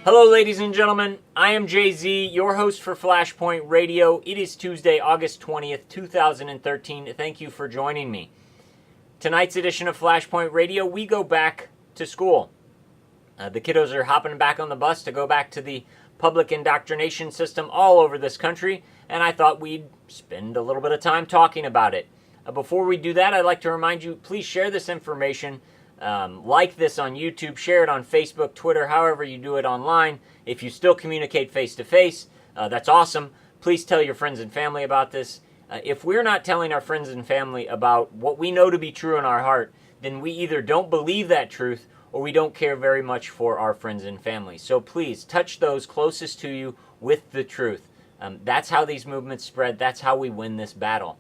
Hello, ladies and gentlemen. I am Jay-Z, your host for Flashpoint Radio. It is Tuesday, August 20th, 2013. Thank you for joining me. Tonight's edition of Flashpoint Radio, we go back to school. The kiddos are hopping back on the bus to go back to the public indoctrination system all over this country, and I thought we'd spend a little bit of time talking about it. Before we do that, I'd like to remind you, please share this information. Like this on YouTube, share it on Facebook, Twitter, however you do it online. If you still communicate face-to-face, that's awesome. Please tell your friends and family about this. If we're not telling our friends and family about what we know to be true in our heart, then we either don't believe that truth or we don't care very much for our friends and family. So please, touch those closest to you with the truth. That's how these movements spread. That's how we win this battle.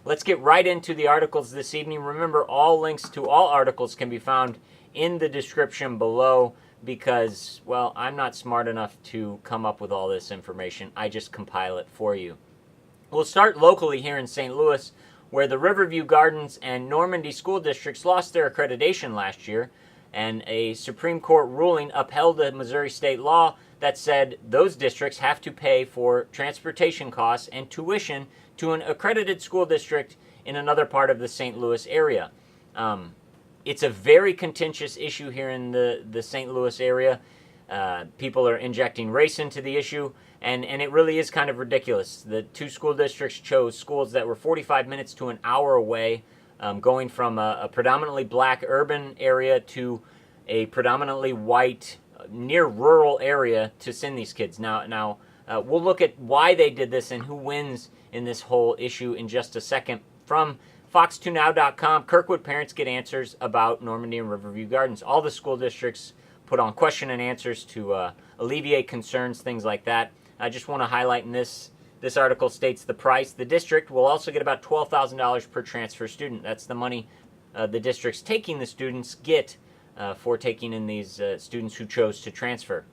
Let's get right into the articles this evening. Remember, all links to all articles can be found in the description below because, well, I'm not smart enough to come up with all this information. I just compile it for you. We'll start locally here in St. Louis, where the Riverview Gardens and Normandy school districts lost their accreditation last year, and a Supreme Court ruling upheld a Missouri state law that said those districts have to pay for transportation costs and tuition to an accredited school district in another part of the St. Louis area. It's a very contentious issue here in the St. Louis area. People are injecting race into the issue, and it really is kind of ridiculous. The two school districts chose schools that were 45 minutes to an hour away, going from a predominantly black urban area to a predominantly white, near rural area to send these kids. Now, we'll look at why they did this and who wins in this whole issue in just a second. From fox2now.com, Kirkwood parents get answers about Normandy and Riverview Gardens. All the school districts put on question and answers to alleviate concerns, things like that. I just want to highlight in this article states the price. The district will also get about $12,000 per transfer student. That's the money the districts taking the students get for taking in these students who chose to transfer.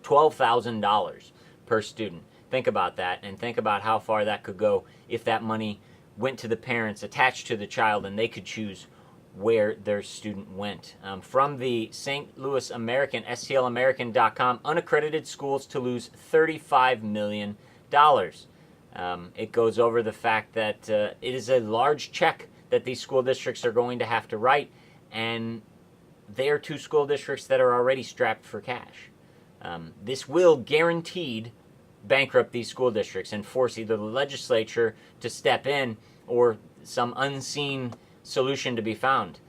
$12,000 per student. Think about that, and think about how far that could go if that money went to the parents attached to the child and they could choose where their student went. From the St. Louis American, stlamerican.com, unaccredited schools to lose $35 million. It goes over the fact that it is a large check that these school districts are going to have to write, and they are two school districts that are already strapped for cash. This will guaranteed bankrupt these school districts and force either the legislature to step in or some unseen solution to be found.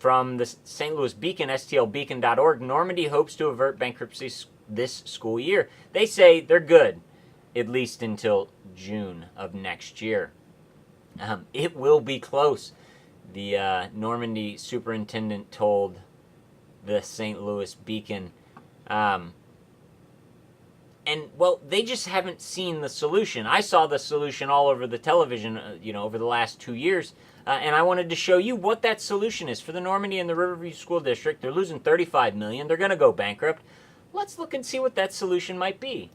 From the St. Louis Beacon, stlbeacon.org, Normandy hopes to avert bankruptcy this school year. They say they're good, at least until June of next year. It will be close, the Normandy superintendent told the St. Louis Beacon. And, well, they just haven't seen the solution. I saw the solution all over the television, over the last 2 years, and I wanted to show you what that solution is for the Normandy and the Riverview School District. They're losing $35 million. They're going to go bankrupt. Let's look and see what that solution might be.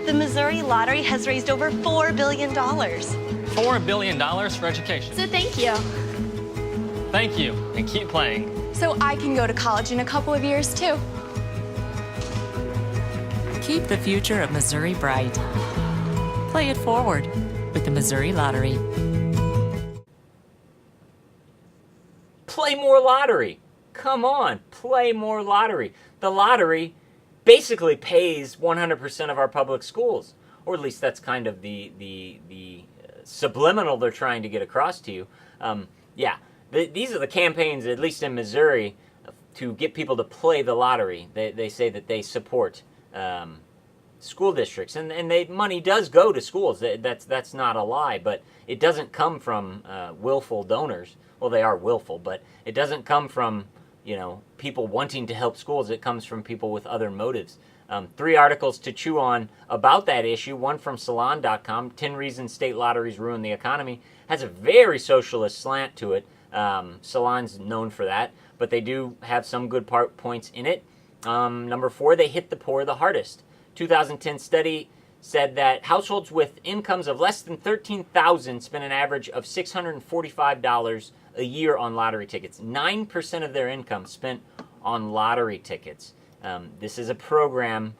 The Missouri Lottery has raised over $4 billion. $4 billion for education. So thank you. Thank you, and keep playing. So I can go to college in a couple of years, too. Keep the future of Missouri bright. Play it forward with the Missouri Lottery. Play more lottery. Come on, play more lottery. The lottery basically pays 100% of our public schools, or at least that's kind of the subliminal they're trying to get across to you. These are the campaigns, at least in Missouri, to get people to play the lottery. They say that they support school districts, and money does go to schools. That's not a lie, but it doesn't come from willful donors. Well, they are willful, but it doesn't come from people wanting to help schools. It comes from people with other motives. 3 articles to chew on about that issue. One from Salon.com, 10 Reasons State Lotteries Ruin the Economy. Has a very socialist slant to it. Salon's known for that, but they do have some good points in it. Number 4, they hit the poor the hardest. 2010 study said that households with incomes of less than $13,000 spend an average of $645 a year on lottery tickets. 9% of their income spent on lottery tickets. This is a program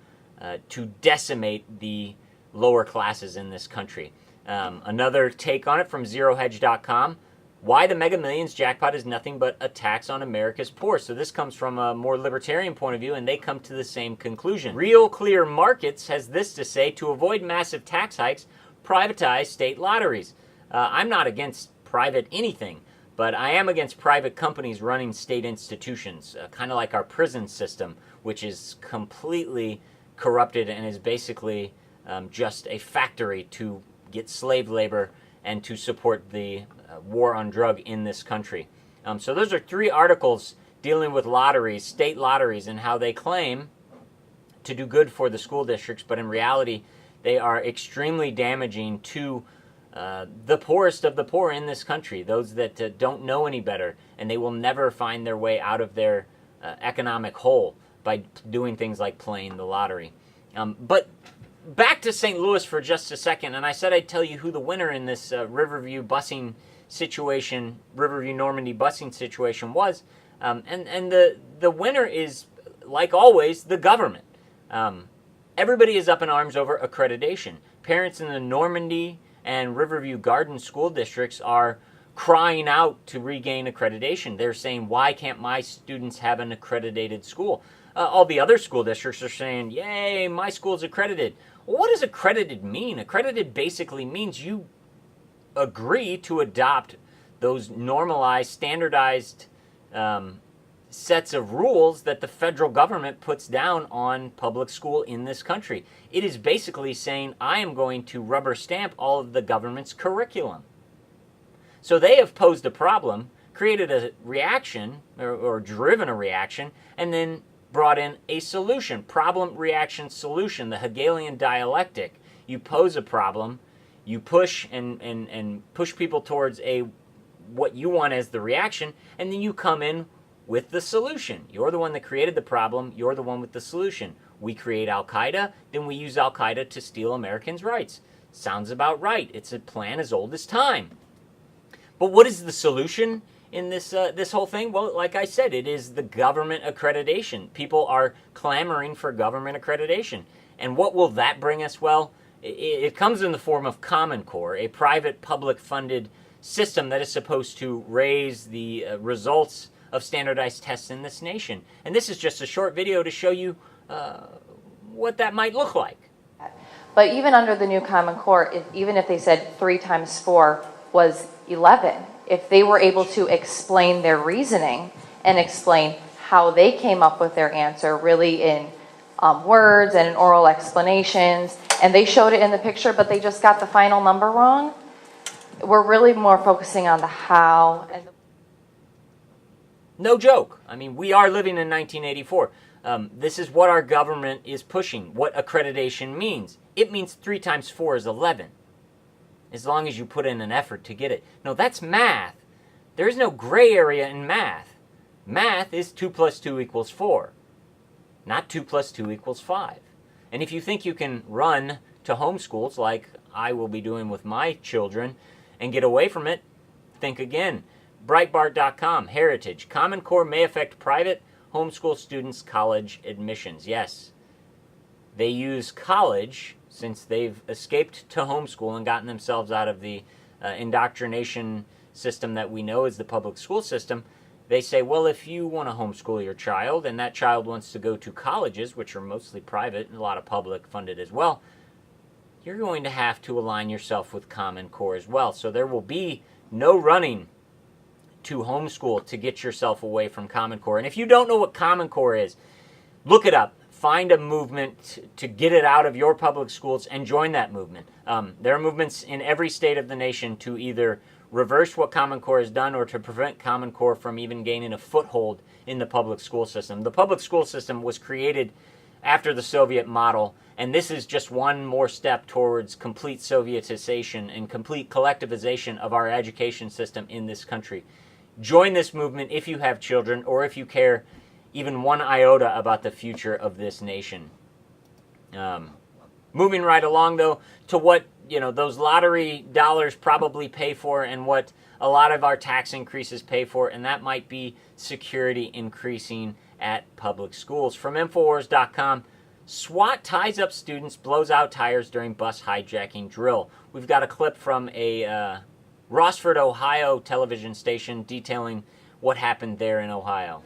to decimate the lower classes in this country. Another take on it from ZeroHedge.com. Why the Mega Millions jackpot is nothing but a tax on America's poor. So this comes from a more libertarian point of view, and they come to the same conclusion. Real Clear Markets has this to say: to avoid massive tax hikes, privatize state lotteries. I'm not against private anything, but I am against private companies running state institutions, kind of like our prison system, which is completely corrupted and is basically just a factory to get slave labor and to support the war on drug in this country. So those are 3 articles dealing with lotteries, state lotteries, and how they claim to do good for the school districts, but in reality, they are extremely damaging to the poorest of the poor in this country, those that don't know any better, and they will never find their way out of their economic hole by doing things like playing the lottery. But back to St. Louis for just a second, and I said I'd tell you who the winner in this Riverview busing situation, Riverview Normandy busing situation was, and the winner is, like always, the government. Everybody is up in arms over accreditation. Parents in the Normandy and Riverview Garden school districts are crying out to regain accreditation. They're saying, why can't my students have an accredited school? All the other school districts are saying, yay, my school's accredited. Well, what does accredited mean? Accredited basically means you agree to adopt those normalized, standardized sets of rules that the federal government puts down on public school in this country. It is basically saying, I am going to rubber stamp all of the government's curriculum. So they have posed a problem, created a reaction, or driven a reaction, and then brought in a solution. Problem, reaction, solution, the Hegelian dialectic. You pose a problem, you push and push people towards what you want as the reaction, and then you come in with the solution. You're the one that created the problem, you're the one with the solution. We create Al-Qaeda, then we use Al-Qaeda to steal Americans' rights. Sounds about right. It's a plan as old as time. But what is the solution in this whole thing? Well, like I said, it is the government accreditation. People are clamoring for government accreditation. And what will that bring us? Well, it comes in the form of Common Core, a private, public-funded system that is supposed to raise the results of standardized tests in this nation. And this is just a short video to show you what that might look like. But even under the new Common Core, even if they said 3 times 4 was 11, if they were able to explain their reasoning and explain how they came up with their answer really in words and in oral explanations, and they showed it in the picture, but they just got the final number wrong, we're really more focusing on the how. And No joke. I mean, we are living in 1984. This is what our government is pushing, what accreditation means. It means 3 times 4 is 11, as long as you put in an effort to get it. No, that's math. There is no gray area in math. Math is 2 plus 2 equals 4, not 2 plus 2 equals 5. And if you think you can run to homeschools like I will be doing with my children and get away from it, think again. Breitbart.com, Heritage. Common Core may affect private homeschool students' college admissions. Yes, they use college, since they've escaped to homeschool and gotten themselves out of the indoctrination system that we know as the public school system. They say, well, if you want to homeschool your child and that child wants to go to colleges, which are mostly private and a lot of public funded as well, you're going to have to align yourself with Common Core as well. So there will be no running to homeschool to get yourself away from Common Core. And if you don't know what Common Core is, look it up. Find a movement to get it out of your public schools and join that movement. There are movements in every state of the nation to either reverse what Common Core has done or to prevent Common Core from even gaining a foothold in the public school system. The public school system was created after the Soviet model, and this is just one more step towards complete Sovietization and complete collectivization of our education system in this country. Join this movement if you have children or if you care even one iota about the future of this nation. Moving right along, though, to what, those lottery dollars probably pay for and what a lot of our tax increases pay for, and that might be security increasing at public schools. From Infowars.com, SWAT ties up students, blows out tires during bus hijacking drill. We've got a clip from a Rossford, Ohio television station detailing what happened there in Ohio.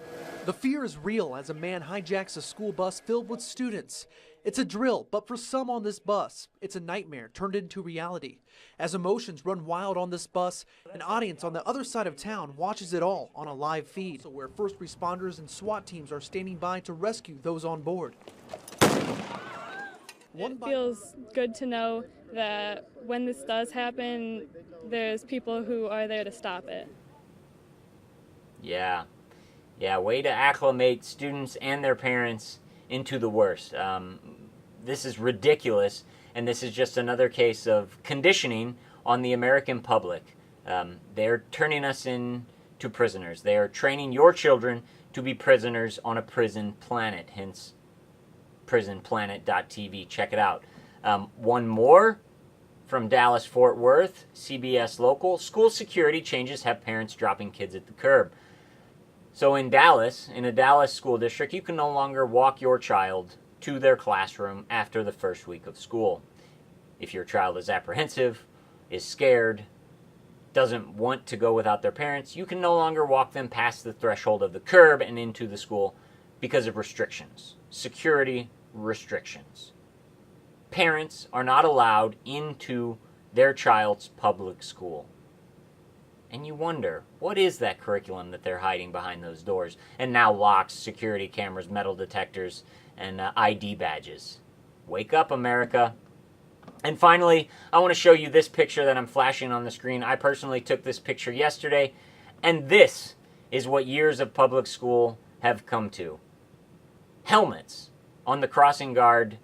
The fear is real as a man hijacks a school bus filled with students. It's a drill, but for some on this bus, it's a nightmare turned into reality. As emotions run wild on this bus, an audience on the other side of town watches it all on a live feed, where first responders and SWAT teams are standing by to rescue those on board. It feels good to know that when this does happen, there's people who are there to stop it. Yeah, way to acclimate students and their parents into the worst. This is ridiculous, and this is just another case of conditioning on the American public. They're turning us into prisoners. They are training your children to be prisoners on a prison planet, hence prisonplanet.tv. Check it out. One more from Dallas-Fort Worth, CBS Local. School security changes have parents dropping kids at the curb. So in Dallas, in a Dallas school district, you can no longer walk your child to their classroom after the first week of school. If your child is apprehensive, is scared, doesn't want to go without their parents, you can no longer walk them past the threshold of the curb and into the school because of restrictions, security restrictions. Parents are not allowed into their child's public school. And you wonder, what is that curriculum that they're hiding behind those doors? And now locks, security cameras, metal detectors, and ID badges. Wake up, America. And finally, I want to show you this picture that I'm flashing on the screen. I personally took this picture yesterday, and this is what years of public school have come to. Helmets on the crossing guard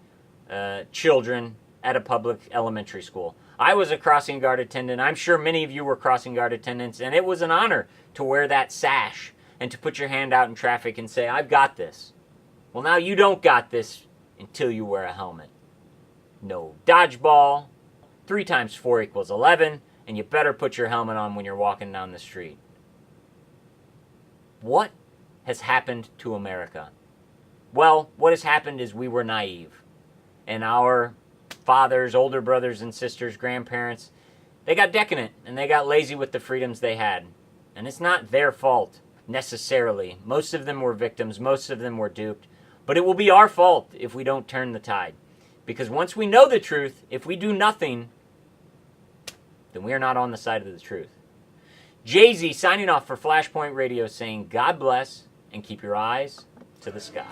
children at a public elementary school. I was a crossing guard attendant. I'm sure many of you were crossing guard attendants, and it was an honor to wear that sash and to put your hand out in traffic and say, I've got this. Well, now you don't got this until you wear a helmet. No dodgeball, 3 times 4 equals 11, and you better put your helmet on when you're walking down the street. What has happened to America? Well, what has happened is we were naive, and our fathers, older brothers and sisters, grandparents, they got decadent and they got lazy with the freedoms they had. And it's not their fault necessarily. Most of them were victims, most of them were duped. But it will be our fault if we don't turn the tide. Because once we know the truth, if we do nothing, then we are not on the side of the truth. Jay-Z signing off for Flashpoint Radio saying, God bless and keep your eyes to the sky.